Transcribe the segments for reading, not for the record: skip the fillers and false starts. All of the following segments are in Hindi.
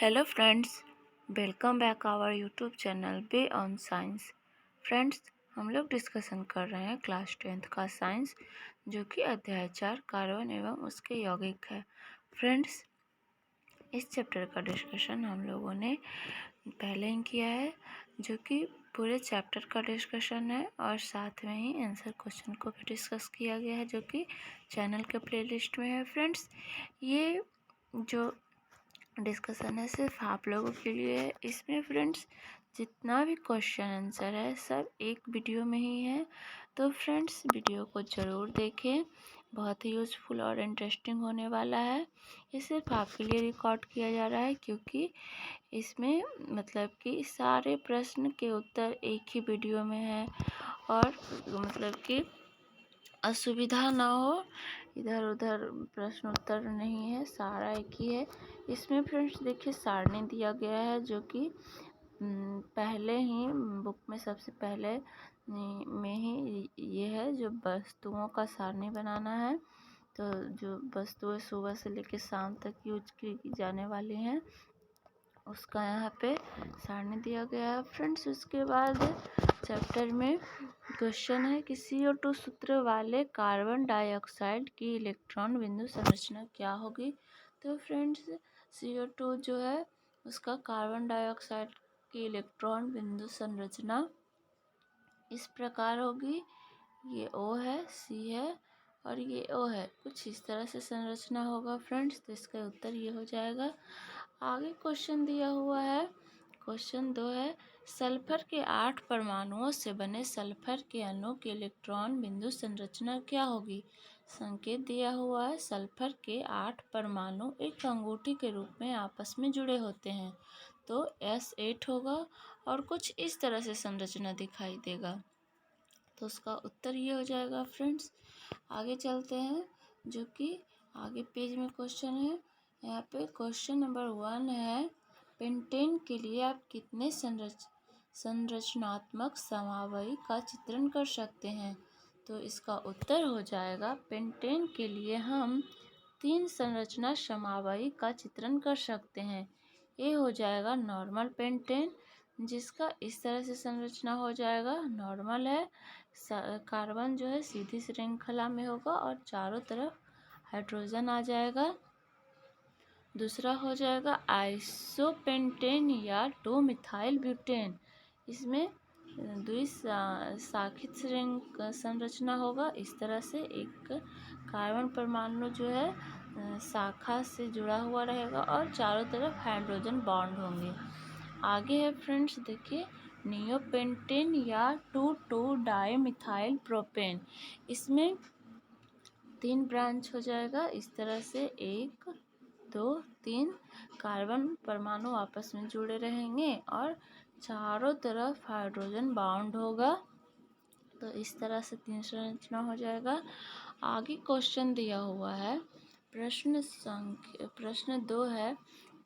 Hello friends, welcome back our YouTube channel be on science. Friends, हम लोग डिस्कशन कर रहे हैं क्लास 10th का साइंस, जो कि अध्याय 4 कार्बन एवं उसके यौगिक है। फ्रेंड्स, इस चैप्टर का डिस्कशन हम लोगों ने पहले ही किया है, जो कि पूरे चैप्टर का डिस्कशन है और साथ में ही आंसर क्वेश्चन को भी डिस्कस किया गया है, जो कि चैनल के प्लेलिस्ट में है। फ्रेंड्स, ये जो डिस्कशन है सिर्फ आप लोगों के लिए है। इसमें फ्रेंड्स जितना भी क्वेश्चन आंसर है सब एक वीडियो में ही है, तो फ्रेंड्स वीडियो को ज़रूर देखें, बहुत ही यूज़फुल और इंटरेस्टिंग होने वाला है। ये सिर्फ आपके लिए रिकॉर्ड किया जा रहा है, क्योंकि इसमें मतलब कि सारे प्रश्न के उत्तर एक ही वीडियो में है और मतलब कि असुविधा ना हो, इधर उधर प्रश्न उत्तर नहीं है, सारा एक ही है। इसमें फ्रेंड्स देखिए सारणी दिया गया है, जो कि पहले ही बुक में सबसे पहले में ही ये है, जो वस्तुओं का सारणी बनाना है। तो जो वस्तुएं सुबह से लेकर शाम तक यूज की जाने वाली हैं, उसका यहाँ पे सारणी दिया गया है। फ्रेंड्स, उसके बाद चैप्टर में क्वेश्चन है कि CO2 सूत्र वाले कार्बन डाइऑक्साइड की इलेक्ट्रॉन बिंदु संरचना क्या होगी। तो फ्रेंड्स, CO2 जो है उसका कार्बन डाइऑक्साइड की इलेक्ट्रॉन बिंदु संरचना इस प्रकार होगी। ये O है, C है और ये O है। कुछ इस तरह से संरचना होगा फ्रेंड्स, तो इसका उत्तर ये हो जाएगा। आगे क्वेश्चन दिया हुआ है, क्वेश्चन 2 है, सल्फर के 8 परमाणुओं से बने सल्फर के अणु की इलेक्ट्रॉन बिंदु संरचना क्या होगी। संकेत दिया हुआ है, सल्फर के 8 परमाणु एक अंगूठी के रूप में आपस में जुड़े होते हैं, तो S8 होगा और कुछ इस तरह से संरचना दिखाई देगा, तो उसका उत्तर ये हो जाएगा। फ्रेंड्स, आगे चलते हैं, जो कि आगे पेज में क्वेश्चन है। यहाँ पे क्वेश्चन नंबर 1 है, पेंटेन के लिए आप कितने संरचनात्मक समवायी का चित्रण कर सकते हैं। तो इसका उत्तर हो जाएगा, पेंटेन के लिए हम 3 संरचना समवायी का चित्रण कर सकते हैं। ये हो जाएगा नॉर्मल पेंटेन, जिसका इस तरह से संरचना हो जाएगा, नॉर्मल है, कार्बन जो है सीधी श्रृंखला में होगा और चारों तरफ हाइड्रोजन आ जाएगा। दूसरा हो जाएगा आइसोपेंटेन या 2 मिथाइल ब्यूटेन, इसमें द्विशाखित संरचना होगा। इस तरह से एक कार्बन परमाणु जो है शाखा से जुड़ा हुआ रहेगा और चारों तरफ हाइड्रोजन बॉन्ड होंगे। आगे है फ्रेंड्स, देखिए नियोपेंटेन या 2,2 डाइमिथाइल प्रोपेन, इसमें 3 ब्रांच हो जाएगा। इस तरह से 1 2 3 कार्बन परमाणु आपस में जुड़े रहेंगे और चारों तरफ हाइड्रोजन बाउंड होगा, तो इस तरह से 3 संरचना हो जाएगा। आगे क्वेश्चन दिया हुआ है, प्रश्न 2 है,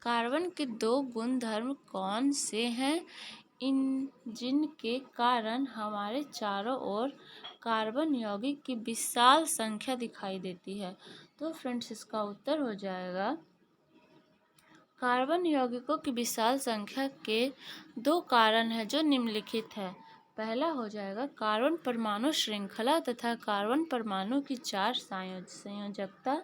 कार्बन के 2 गुणधर्म कौन से हैं जिनके कारण हमारे चारों ओर कार्बन यौगिक की विशाल संख्या दिखाई देती है। तो फ्रेंड्स, इसका उत्तर हो जाएगा, कार्बन यौगिकों की विशाल संख्या के 2 कारण हैं जो निम्नलिखित है। पहला हो जाएगा कार्बन परमाणु श्रृंखला तथा कार्बन परमाणु की 4 संयोजकता।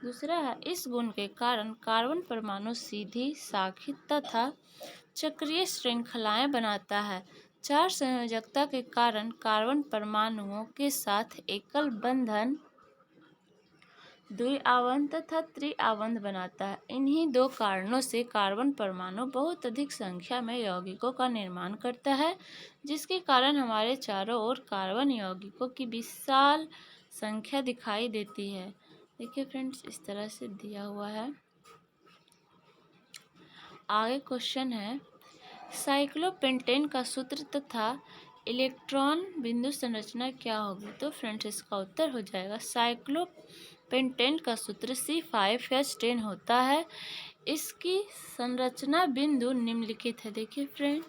दूसरा है, इस गुण के कारण कार्बन परमाणु सीधी, शाखित तथा चक्रीय श्रृंखलाएं बनाता है। 4 संयोजकता के कारण कार्बन परमाणुओं के साथ एकल बंधन, द्विआवंत तथा त्रिआवंत बनाता है। इन्हीं 2 कारणों से कार्बन परमाणु बहुत अधिक संख्या में यौगिकों का निर्माण करता है, जिसके कारण हमारे चारों ओर कार्बन यौगिकों की विशाल संख्या दिखाई देती है। देखिए फ्रेंड्स, इस तरह से दिया हुआ है। आगे क्वेश्चन है, साइक्लोपेंटेन का सूत्र तथा इलेक्ट्रॉन बिंदु संरचना क्या होगी। तो फ्रेंड्स, इसका उत्तर हो जाएगा, साइक्लोपेंटेन का सूत्र C5H10 होता है। इसकी संरचना बिंदु निम्नलिखित है। देखिए फ्रेंड,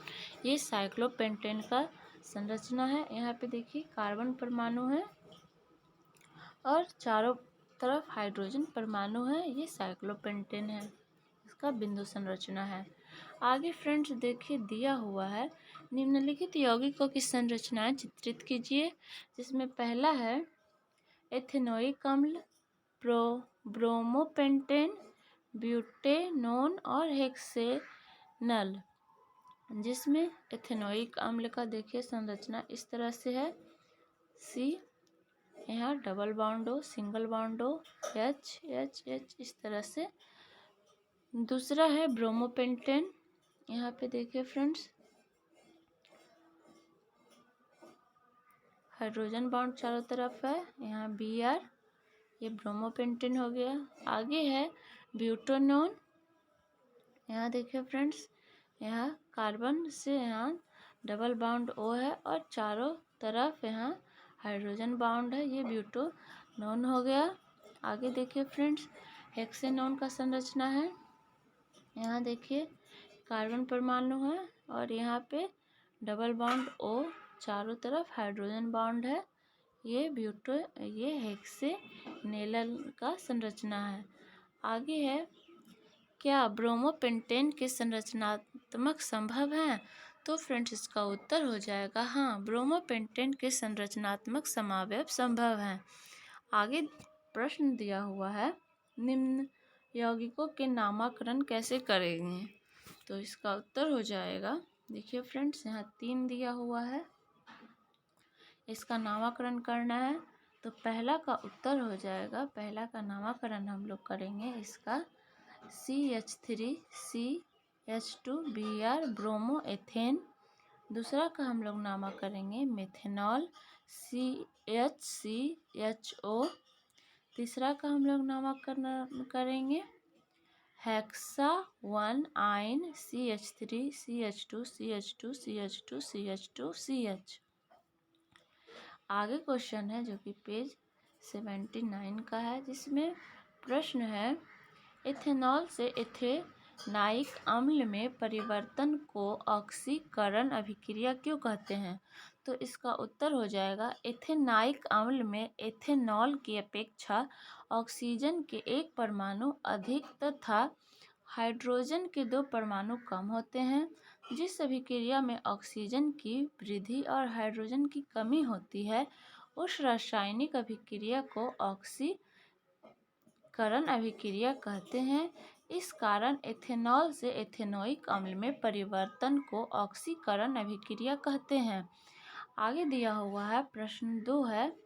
ये साइक्लोपेंटेन का संरचना है। यहाँ पे देखिए कार्बन परमाणु है और चारों तरफ हाइड्रोजन परमाणु है, ये साइक्लोपेंटेन है। का बिंदु संरचना है। आगे फ्रेंड्स देखिए दिया हुआ है, निम्नलिखित यौगिकों की संरचनाएं चित्रित कीजिए, जिसमें पहला है एथेनोइक अम्ल, ब्रोमोपेंटेन, ब्यूटेनोन और हेक्सेनल। जिसमें एथेनोइक अम्ल का देखिए संरचना इस तरह से है, सी, यहाँ डबल बॉन्ड हो, सिंगल बॉन्ड हो, एच एच एच इस तरह से। दूसरा है ब्रोमोपेंटेन, यहाँ पे देखिए फ्रेंड्स हाइड्रोजन बॉन्ड चारों तरफ है, यहाँ Br, ये ब्रोमोपेंटेन हो गया। आगे है ब्यूटेनोन, यहाँ देखिए फ्रेंड्स यहाँ कार्बन से यहाँ डबल बॉन्ड O है और चारों तरफ यहाँ हाइड्रोजन बॉन्ड है, ये ब्यूटेनोन हो गया। आगे देखिए फ्रेंड्स हेक्सेनोन का संरचना है, यहाँ देखिए कार्बन परमाणु है और यहाँ पे डबल बॉन्ड O, चारों तरफ हाइड्रोजन बॉन्ड है, ये हेक्सेनेल का संरचना है। आगे है क्या ब्रोमोपेंटेन के संरचनात्मक संभव हैं? तो फ्रेंड्स इसका उत्तर हो जाएगा हाँ, ब्रोमोपेंटेन के संरचनात्मक समावयव संभव हैं। आगे प्रश्न दिया हुआ है, निम्न यौगिकों के नामकरण कैसे करेंगे? तो इसका उत्तर हो जाएगा, देखिए फ्रेंड्स यहाँ 3 दिया हुआ है, इसका नामकरण करना है। तो पहला का उत्तर हो जाएगा, पहला का नामकरण हम लोग करेंगे इसका CH3 CH2Br ब्रोमो एथेन। दूसरा का हम लोग नामा करेंगे मेथेनॉल CHCHO। तीसरा का हम लोग नामकरण करेंगे हेक्सा 1 आइन CH3 CH2 CH2 CH2 CH2 CH। आगे क्वेश्चन है जो कि पेज 79 का है, जिसमें प्रश्न है इथेनॉल से एथेनाइक अम्ल में परिवर्तन को ऑक्सीकरण अभिक्रिया क्यों कहते हैं? तो इसका उत्तर हो जाएगा, एथेनाइक अम्ल में एथेनॉल की अपेक्षा ऑक्सीजन के एक परमाणु अधिक तथा हाइड्रोजन के 2 परमाणु कम होते हैं। जिस अभिक्रिया में ऑक्सीजन की वृद्धि और हाइड्रोजन की कमी होती है, उस रासायनिक अभिक्रिया को ऑक्सीकरण अभिक्रिया कहते हैं। इस कारण एथेनॉल से एथेनोइक अम्ल में परिवर्तन को ऑक्सीकरण अभिक्रिया कहते हैं। आगे दिया हुआ है प्रश्न 2 है,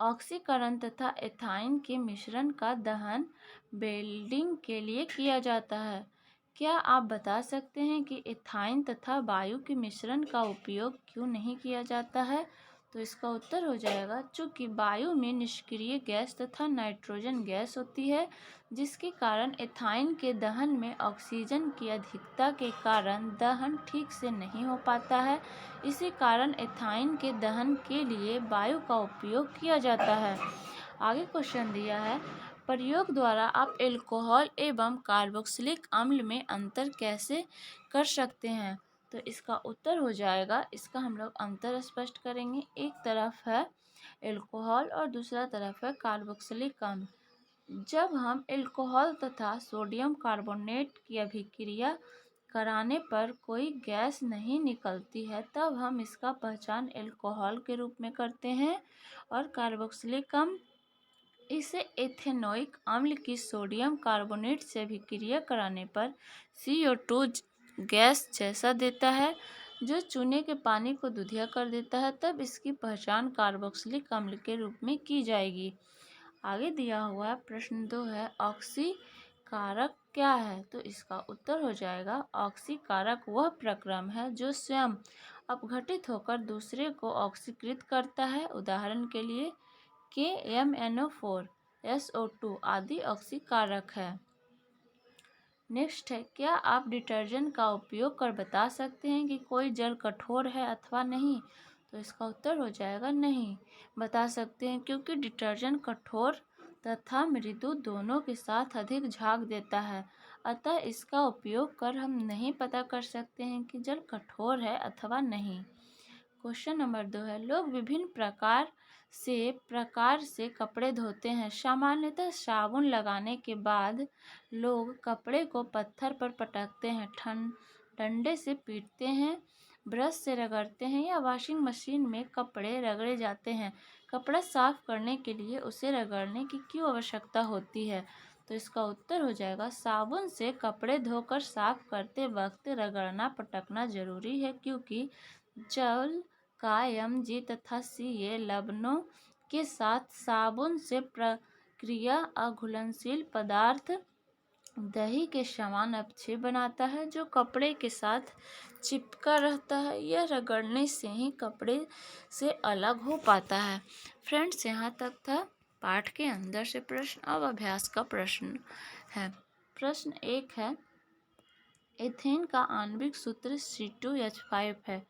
ऑक्सीकरण तथा एथाइन के मिश्रण का दहन वेल्डिंग के लिए किया जाता है। क्या आप बता सकते हैं कि एथाइन तथा वायु के मिश्रण का उपयोग क्यों नहीं किया जाता है? तो इसका उत्तर हो जाएगा, चूँकि वायु में निष्क्रिय गैस तथा नाइट्रोजन गैस होती है, जिसके कारण एथाइन के दहन में ऑक्सीजन की अधिकता के कारण दहन ठीक से नहीं हो पाता है। इसी कारण एथाइन के दहन के लिए वायु का उपयोग किया जाता है। आगे क्वेश्चन दिया है, प्रयोग द्वारा आप एल्कोहल एवं कार्बोक्सिलिक अम्ल में अंतर कैसे कर सकते हैं? तो इसका उत्तर हो जाएगा, इसका हम लोग अंतर स्पष्ट करेंगे। एक तरफ है एल्कोहल और दूसरा तरफ है कार्बोक्सिलिक अम्ल। जब हम एल्कोहल तथा सोडियम कार्बोनेट की अभिक्रिया कराने पर कोई गैस नहीं निकलती है, तब हम इसका पहचान एल्कोहल के रूप में करते हैं। और कार्बोक्सिलिक अम्ल, इसे एथेनोइक अम्ल की सोडियम कार्बोनेट से अभिक्रिया कराने पर CO2 गैस जैसा देता है, जो चूने के पानी को दूधिया कर देता है, तब इसकी पहचान कार्बोक्सिलिक अम्ल के रूप में की जाएगी। आगे दिया हुआ है प्रश्न 2 है, ऑक्सीकारक क्या है? तो इसका उत्तर हो जाएगा, ऑक्सीकारक वह प्रक्रम है जो स्वयं अपघटित होकर दूसरे को ऑक्सीकृत करता है। उदाहरण के लिए KMnO4 SO2 आदि ऑक्सीकारक है। नेक्स्ट है, क्या आप डिटर्जेंट का उपयोग कर बता सकते हैं कि कोई जल कठोर है अथवा नहीं? तो इसका उत्तर हो जाएगा नहीं बता सकते हैं, क्योंकि डिटर्जेंट कठोर तथा मृदु दोनों के साथ अधिक झाग देता है। अतः इसका उपयोग कर हम नहीं पता कर सकते हैं कि जल कठोर है अथवा नहीं। क्वेश्चन नंबर 2 है, लोग विभिन्न प्रकार से कपड़े धोते हैं। सामान्यतः साबुन लगाने के बाद लोग कपड़े को पत्थर पर पटकते हैं, डंडे से पीटते हैं, ब्रश से रगड़ते हैं या वॉशिंग मशीन में कपड़े रगड़े जाते हैं। कपड़ा साफ करने के लिए उसे रगड़ने की क्यों आवश्यकता होती है? तो इसका उत्तर हो जाएगा, साबुन से कपड़े धोकर साफ करते वक्त रगड़ना पटकना जरूरी है, क्योंकि जल का Mg तथा Ca लवणों के साथ साबुन से प्रक्रिया अघुलनशील पदार्थ दही के समान अपक्षय बनाता है, जो कपड़े के साथ चिपका रहता है। यह रगड़ने से ही कपड़े से अलग हो पाता है। फ्रेंड्स, यहाँ तक था पाठ के अंदर से प्रश्न। अब अभ्यास का प्रश्न है। प्रश्न 1 है, एथेन का आणविक सूत्र C2H5 है।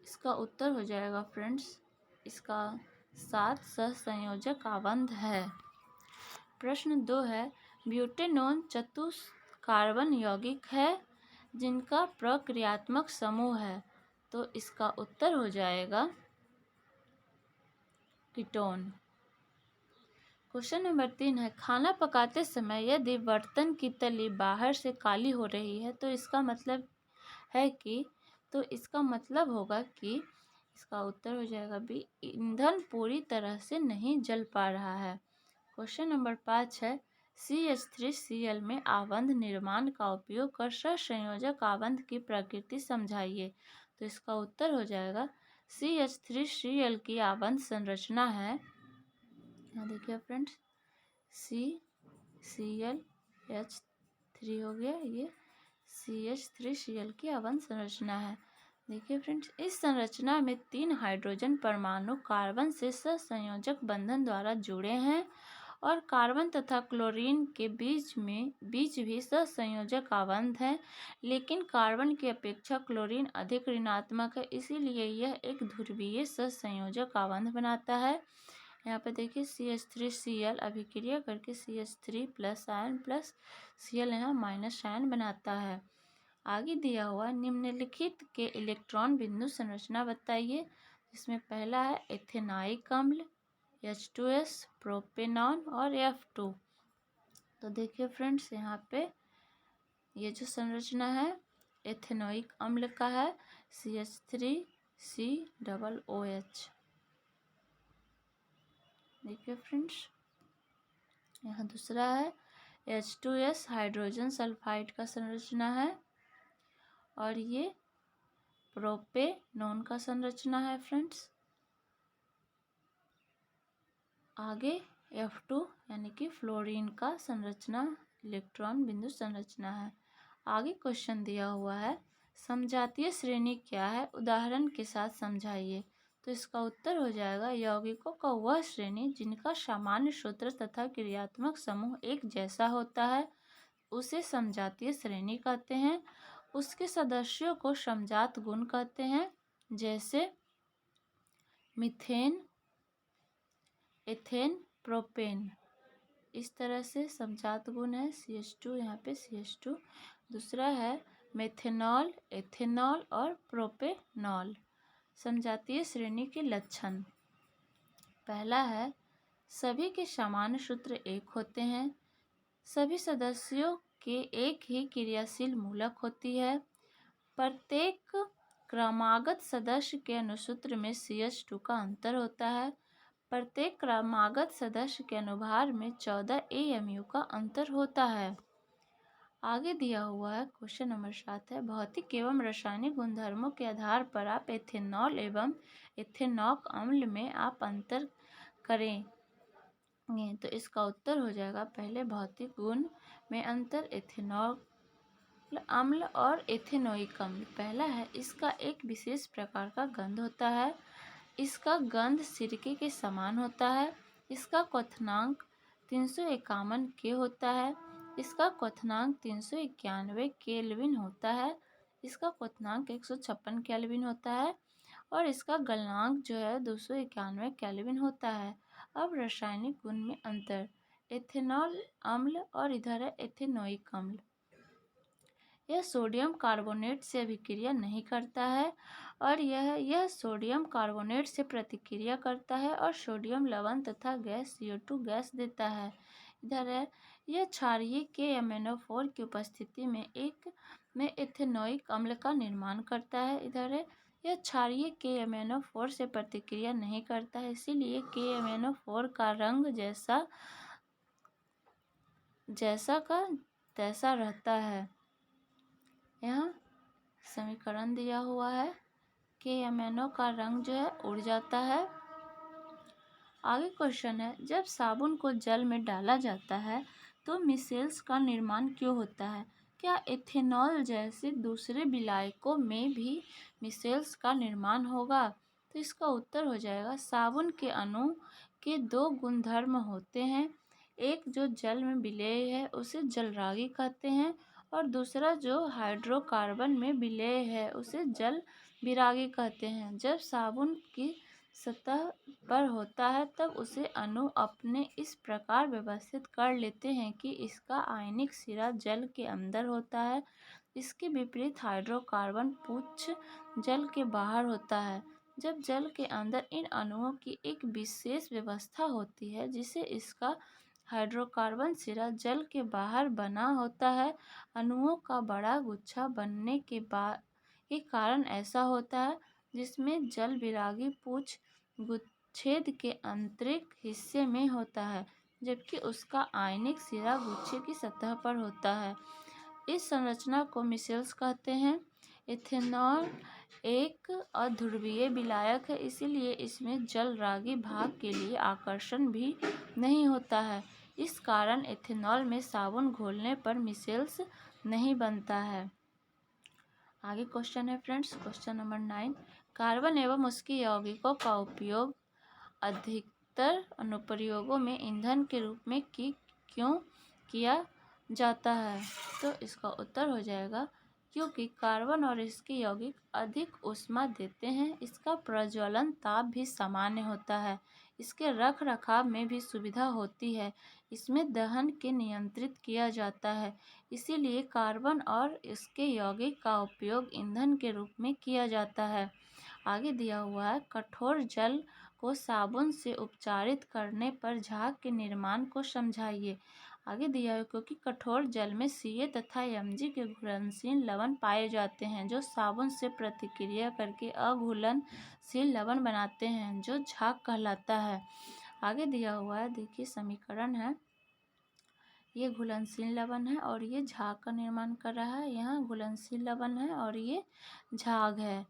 इसका उत्तर हो जाएगा फ्रेंड्स, इसका 7 सहसंयोजक आबंध है। प्रश्न 2 है, ब्यूटेनोन चतुष्कार्बन यौगिक है जिनका प्रक्रियात्मक समूह है। तो इसका उत्तर हो जाएगा कीटोन। क्वेश्चन नंबर 3 है, खाना पकाते समय यदि बर्तन की तली बाहर से काली हो रही है तो इसका मतलब होगा कि इसका उत्तर हो जाएगा बी, ईंधन पूरी तरह से नहीं जल पा रहा है। क्वेश्चन नंबर 5 है, CH3Cl में आबंध निर्माण का उपयोग कर सहसंयोजक आबंध की प्रकृति समझाइए। तो इसका उत्तर हो जाएगा, CH3Cl की आबंध संरचना है, यहाँ देखिए फ्रेंड्स, CClH3 हो गया, ये CH3Cl की आबंध संरचना है। देखिए फ्रेंड्स, इस संरचना में 3 हाइड्रोजन परमाणु कार्बन से सहसंयोजक बंधन द्वारा जुड़े हैं और कार्बन तथा क्लोरीन के बीच भी सहसंयोजक आबंध है, लेकिन कार्बन की अपेक्षा क्लोरीन अधिक ऋणात्मक है, इसीलिए यह एक ध्रुवीय सहसंयोजक आबंध बनाता है। यहाँ पे देखिए CH3Cl अभिक्रिया करके CH3 plus ion plus Cl यहाँ माइनस आयन बनाता है। आगे दिया हुआ निम्नलिखित के इलेक्ट्रॉन बिंदु संरचना बताइए। इसमें पहला है एथेनॉइक अम्ल, H2S, प्रोपेनॉन और F2। तो देखिए फ्रेंड्स, यहाँ पे ये जो संरचना है एथेनॉइक अम्ल का है, CH3COOH। देखिए फ्रेंड्स, यहाँ दूसरा है H2S, हाइड्रोजन सल्फाइड का संरचना है, और ये प्रोपेनॉन का संरचना है फ्रेंड्स। आगे F2 यानी कि फ्लोरीन का संरचना इलेक्ट्रॉन बिंदु संरचना है। आगे क्वेश्चन दिया हुआ है, समजातीय श्रेणी क्या है, उदाहरण के साथ समझाइए। तो इसका उत्तर हो जाएगा, यौगिकों का वह श्रेणी जिनका सामान्य सूत्र तथा क्रियात्मक समूह एक जैसा होता है उसे समजातीय श्रेणी कहते हैं। उसके सदस्यों को समजात गुण कहते हैं, जैसे मीथेन, एथेन, प्रोपेन। इस तरह से समजात गुण है CH2, यहाँ पे CH2। दूसरा है मेथेनॉल, एथेनॉल और प्रोपेनॉल। समजातीय श्रेणी के लक्षण, पहला है सभी के सामान्य सूत्र एक होते हैं, सभी सदस्यों के एक ही क्रियाशील मूलक होती है, प्रत्येक क्रमागत सदस्य के अनुसूत्र में CH2 का अंतर होता है, प्रत्येक क्रमागत सदस्य के अनुभार में 14 AMU का अंतर होता है। आगे दिया हुआ है क्वेश्चन नंबर 7 है, भौतिक एवं रासायनिक गुणधर्मों के आधार पर आप एथेनॉल एवं एथेनॉक अम्ल में आप अंतर करेंगे। तो इसका उत्तर हो जाएगा, पहले भौतिक गुण में अंतर, एथेनॉल अम्ल और एथेनोइक अम्ल। पहला है, इसका एक विशेष प्रकार का गंध होता है, इसका गंध सिरके के समान होता है, इसका क्वथनांक 351 के होता है, इसका क्वथनांक 391 केल्विन होता है, इसका क्वथनांक 156 केल्विन होता है, और इसका गलनांक जो है 291 केल्विन होता है। अब रासायनिक गुण में अंतर, एथेनॉल अम्ल और इधर है एथेनोइक अम्ल। यह सोडियम कार्बोनेट से अभिक्रिया नहीं करता है और यह सोडियम कार्बोनेट से प्रतिक्रिया करता है और सोडियम लवण तथा गैस CO2 गैस देता है। इधर है, यह क्षारीय KMnO4 की उपस्थिति में एथेनोइक अम्ल का निर्माण करता है। इधर है, यह क्षारीय KMnO4 से प्रतिक्रिया नहीं करता है, इसीलिए KMnO4 का रंग जैसा का तैसा रहता है। यहाँ समीकरण दिया हुआ है, KMnO का रंग जो है उड़ जाता है। आगे क्वेश्चन है, जब साबुन को जल में डाला जाता है तो मिसेल्स का निर्माण क्यों होता है? क्या इथेनॉल जैसे दूसरे विलायकों में भी मिसेल्स का निर्माण होगा? तो इसका उत्तर हो जाएगा, साबुन के अणु के दो गुणधर्म होते हैं। एक जो जल में विलेय है उसे जलरागी कहते हैं और दूसरा जो हाइड्रोकार्बन में विलेय है उसे जल विरागी कहते हैं। जब साबुन की सतह पर होता है तब उसे अणु अपने इस प्रकार व्यवस्थित कर लेते हैं कि इसका आयनिक सिरा जल के अंदर होता है। इसके विपरीत हाइड्रोकार्बन पुच्छ जल के बाहर होता है। जब जल के अंदर इन अणुओं की एक विशेष व्यवस्था होती है जिसे इसका हाइड्रोकार्बन सिरा जल के बाहर बना होता है। अणुओं का बड़ा गुच्छा बनने के कारण ऐसा होता है, जिसमें जल विरागी पूछ गुच्छेद के आंतरिक हिस्से में होता है, जबकि उसका आयनिक सिरा गुच्छे की सतह पर होता है। इस संरचना को मिसेल्स कहते हैं। इथेनॉल एक अध्रुवीय विलायक है, इसीलिए इसमें जलरागी भाग के लिए आकर्षण भी नहीं होता है। इस कारण इथेनॉल में साबुन घोलने पर मिसेल्स नहीं बनता है। आगे क्वेश्चन है फ्रेंड्स, क्वेश्चन नंबर 9, कार्बन एवं उसके यौगिकों का उपयोग अधिकतर अनुप्रयोगों में ईंधन के रूप में क्यों किया जाता है? तो इसका उत्तर हो जाएगा, क्योंकि कार्बन और इसके यौगिक अधिक ऊष्मा देते हैं। इसका प्रज्वलन ताप भी सामान्य होता है। इसके रख रखाव में भी सुविधा होती है। इसमें दहन के नियंत्रित किया जाता है। इसीलिए कार्बन और इसके यौगिक का उपयोग ईंधन के रूप में किया जाता है। आगे दिया हुआ है, कठोर जल को साबुन से उपचारित करने पर झाग के निर्माण को समझाइए। आगे दिया है, क्योंकि कठोर जल में Ca तथा Mg के घुलनशील लवण पाए जाते हैं जो साबुन से प्रतिक्रिया करके अघुलनशील लवण बनाते हैं जो झाग कहलाता है। आगे दिया हुआ है, देखिए समीकरण है, ये घुलनशील लवण है और ये झाग का निर्माण कर रहा है। यहाँ घुलनशील लवण है और ये झाग है।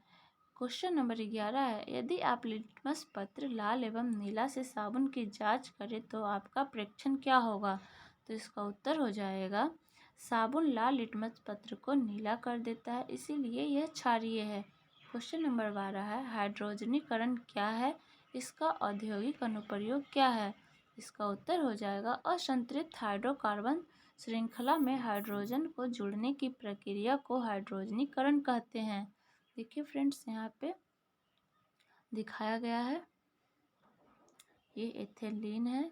क्वेश्चन नंबर 11 है, यदि आप लिटमस पत्र लाल एवं नीला से साबुन की जांच करें तो आपका प्रेक्षण क्या होगा? तो इसका उत्तर हो जाएगा, साबुन लाल लिटमस पत्र को नीला कर देता है, इसीलिए यह क्षारीय है। क्वेश्चन नंबर 12 है, हाइड्रोजनीकरण क्या है? इसका औद्योगिक अनुप्रयोग क्या है? इसका उत्तर हो जाएगा, असंतृप्त हाइड्रोकार्बन श्रृंखला में हाइड्रोजन को जुड़ने की प्रक्रिया को हाइड्रोजनीकरण कहते हैं। देखिए फ्रेंड्स, यहाँ पे दिखाया गया है, ये एथिलीन है,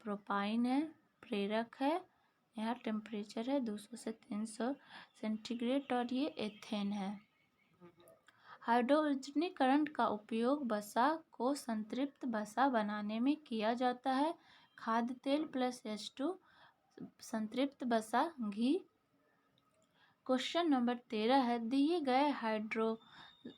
प्रोपाइन है, प्रेरक है, यहाँ टेम्परेचर है 200 से 300 सेंटीग्रेड और ये एथेन है। हाइड्रोजनीकरण का उपयोग वसा को संतृप्त वसा बनाने में किया जाता है। खाद्य तेल प्लस H2 संतृप्त वसा घी। क्वेश्चन नंबर 13 है, दिए गए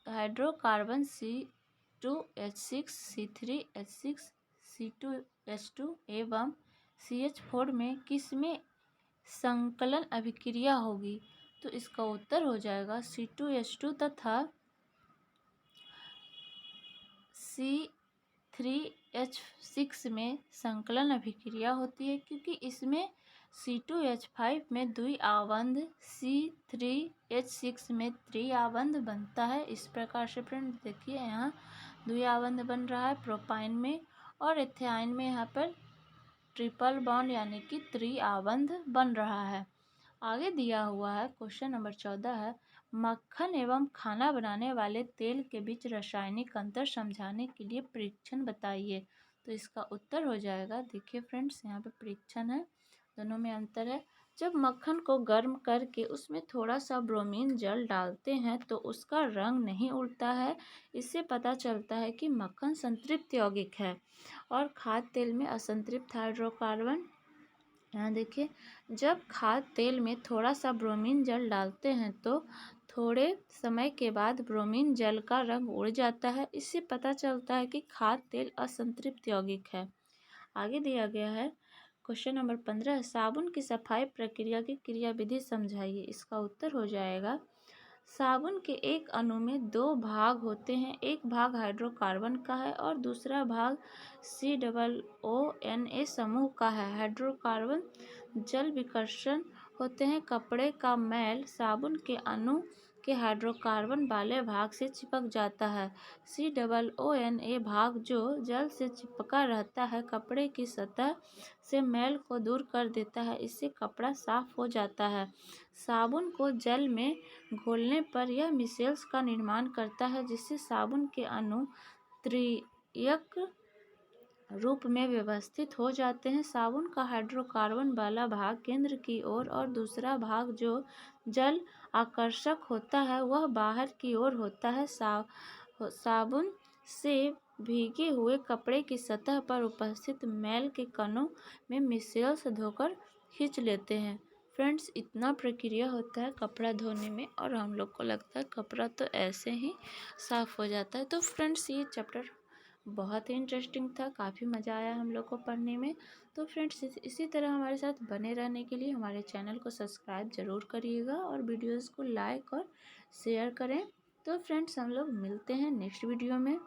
हाइड्रोकार्बन C2H6 C3H6 C2H2 एवं CH4 में किसमें संकलन अभिक्रिया होगी? तो इसका उत्तर हो जाएगा, C2H2 तथा C3H6 में संकलन अभिक्रिया होती है, क्योंकि इसमें C2H5 में द्विआबंध C3H6 में त्रिआबंध बनता है। इस प्रकार से फ्रेंड देखिए, यहाँ द्विआबंध बन रहा है प्रोपाइन में और एथिआइन में यहाँ पर ट्रिपल बॉन्ड यानी कि त्रिआबंध बन रहा है। आगे दिया हुआ है, क्वेश्चन नंबर 14 है, मक्खन एवं खाना बनाने वाले तेल के बीच रासायनिक अंतर समझाने के लिए परीक्षण बताइए। तो इसका उत्तर हो जाएगा, देखिए फ्रेंड्स, यहाँ पे परीक्षण है, दोनों में अंतर है। जब मक्खन को गर्म करके उसमें थोड़ा सा ब्रोमीन जल डालते हैं तो उसका रंग नहीं उड़ता है। इससे पता चलता है कि मक्खन संतृप्त यौगिक है। और खाद्य तेल में असंतृप्त हाइड्रोकार्बन, यहाँ देखिए, जब खाद्य तेल में थोड़ा सा ब्रोमीन जल डालते हैं तो थोड़े समय के बाद ब्रोमीन जल का रंग उड़ जाता है। इससे पता चलता है कि खाद्य तेल असंतृप्त यौगिक है। आगे दिया गया है क्वेश्चन नंबर 15, साबुन की सफाई प्रक्रिया की क्रियाविधि समझाइए। इसका उत्तर हो जाएगा, साबुन के एक अणु में दो भाग होते हैं, एक भाग हाइड्रोकार्बन का है और दूसरा भाग COONA समूह का है। हाइड्रोकार्बन जल विकर्षण होते हैं। कपड़े का मैल साबुन के अणु के हाइड्रोकार्बन वाले भाग से चिपक जाता है। COONA भाग जो जल से चिपका रहता है कपड़े की सतह से मैल को दूर कर देता है। इससे कपड़ा साफ हो जाता है। साबुन को जल में घोलने पर यह मिसेल्स का निर्माण करता है, जिससे साबुन के अणु त्रियक रूप में व्यवस्थित हो जाते हैं। साबुन का हाइड्रोकार्बन वाला भाग केंद्र की ओर और दूसरा भाग जो जल आकर्षक होता है वह बाहर की ओर होता है। साबुन से भीगे हुए कपड़े की सतह पर उपस्थित मैल के कणों में मिसेल्स धोकर खींच लेते हैं। फ्रेंड्स, इतना प्रक्रिया होता है कपड़ा धोने में और हम लोग को लगता है कपड़ा तो ऐसे ही साफ़ हो जाता है। तो फ्रेंड्स, ये चैप्टर बहुत ही इंटरेस्टिंग था, काफ़ी मज़ा आया हम लोग को पढ़ने में। तो फ्रेंड्स, इसी तरह हमारे साथ बने रहने के लिए हमारे चैनल को सब्सक्राइब ज़रूर करिएगा और वीडियोज़ को लाइक और शेयर करें। तो फ्रेंड्स, हम लोग मिलते हैं नेक्स्ट वीडियो में।